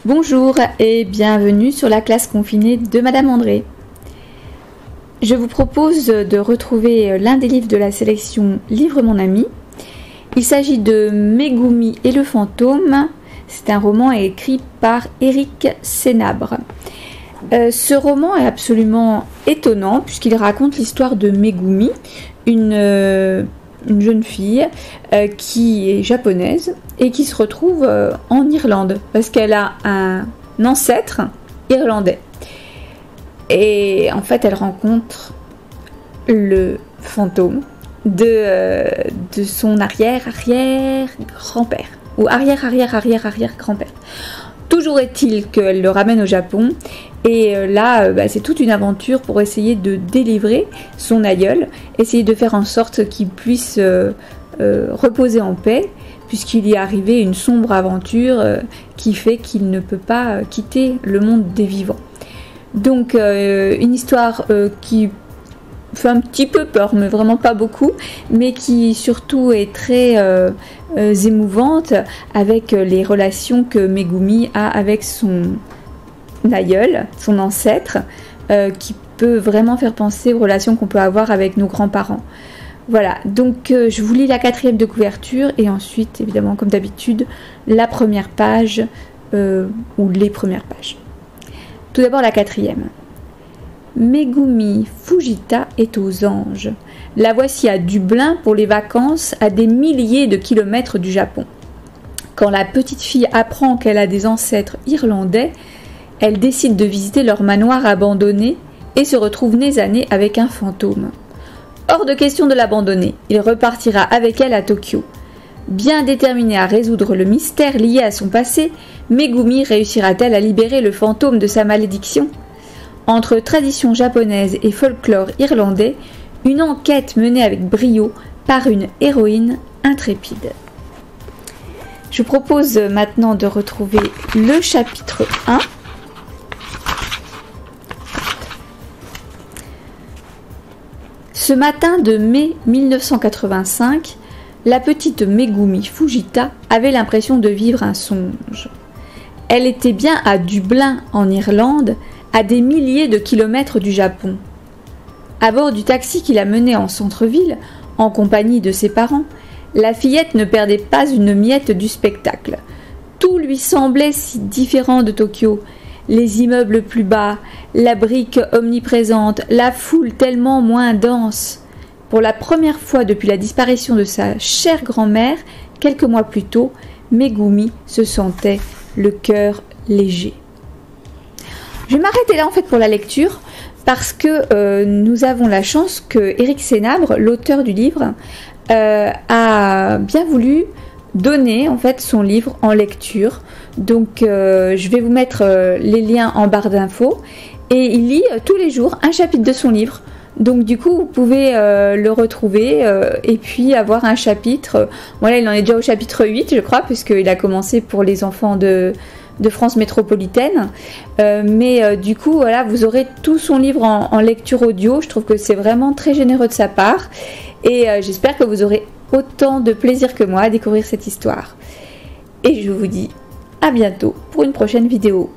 Bonjour et bienvenue sur la classe confinée de Madame André. Je vous propose de retrouver l'un des livres de la sélection Livre mon ami. Il s'agit de Megumi et le fantôme. C'est un roman écrit par Eric Senabre. Ce roman est absolument étonnant puisqu'il raconte l'histoire de Megumi, une jeune fille qui est japonaise et qui se retrouve en Irlande parce qu'elle a un ancêtre irlandais. Et en fait, elle rencontre le fantôme de son arrière-arrière-grand-père ou arrière-arrière-arrière-arrière-grand-père. Toujours est-il qu'elle le ramène au Japon et là, c'est toute une aventure pour essayer de délivrer son aïeul, essayer de faire en sorte qu'il puisse reposer en paix, puisqu'il y est arrivé une sombre aventure qui fait qu'il ne peut pas quitter le monde des vivants. Donc une histoire qui fait un petit peu peur, mais vraiment pas beaucoup, mais qui surtout est très émouvante avec les relations que Megumi a avec son aïeul, son ancêtre, qui peut vraiment faire penser aux relations qu'on peut avoir avec nos grands-parents. Voilà, donc je vous lis la 4e de couverture et ensuite, évidemment, comme d'habitude, la première page ou les premières pages. Tout d'abord la 4e. Megumi Fujita est aux anges. La voici à Dublin pour les vacances à des milliers de kilomètres du Japon. Quand la petite fille apprend qu'elle a des ancêtres irlandais, elle décide de visiter leur manoir abandonné et se retrouve nez à nez avec un fantôme. Hors de question de l'abandonner, il repartira avec elle à Tokyo. Bien déterminée à résoudre le mystère lié à son passé, Megumi réussira-t-elle à libérer le fantôme de sa malédiction ? Entre tradition japonaise et folklore irlandais, une enquête menée avec brio par une héroïne intrépide. Je vous propose maintenant de retrouver le chapitre 1. Ce matin de mai 1985, la petite Megumi Fujita avait l'impression de vivre un songe. Elle était bien à Dublin, en Irlande, à des milliers de kilomètres du Japon. À bord du taxi qui la menait en centre-ville, en compagnie de ses parents, la fillette ne perdait pas une miette du spectacle. Tout lui semblait si différent de Tokyo. Les immeubles plus bas, la brique omniprésente, la foule tellement moins dense. Pour la première fois depuis la disparition de sa chère grand-mère, quelques mois plus tôt, Megumi se sentait le cœur léger. Je vais m'arrêter là en fait pour la lecture parce que nous avons la chance que Eric Senabre, l'auteur du livre, a bien voulu donner en fait son livre en lecture. Donc je vais vous mettre les liens en barre d'infos et il lit tous les jours un chapitre de son livre. Donc du coup vous pouvez le retrouver et puis avoir un chapitre. Voilà, il en est déjà au chapitre 8 je crois puisqu'il a commencé pour les enfants de France métropolitaine, mais du coup voilà, vous aurez tout son livre en lecture audio. Je trouve que c'est vraiment très généreux de sa part et j'espère que vous aurez autant de plaisir que moi à découvrir cette histoire. Et je vous dis à bientôt pour une prochaine vidéo.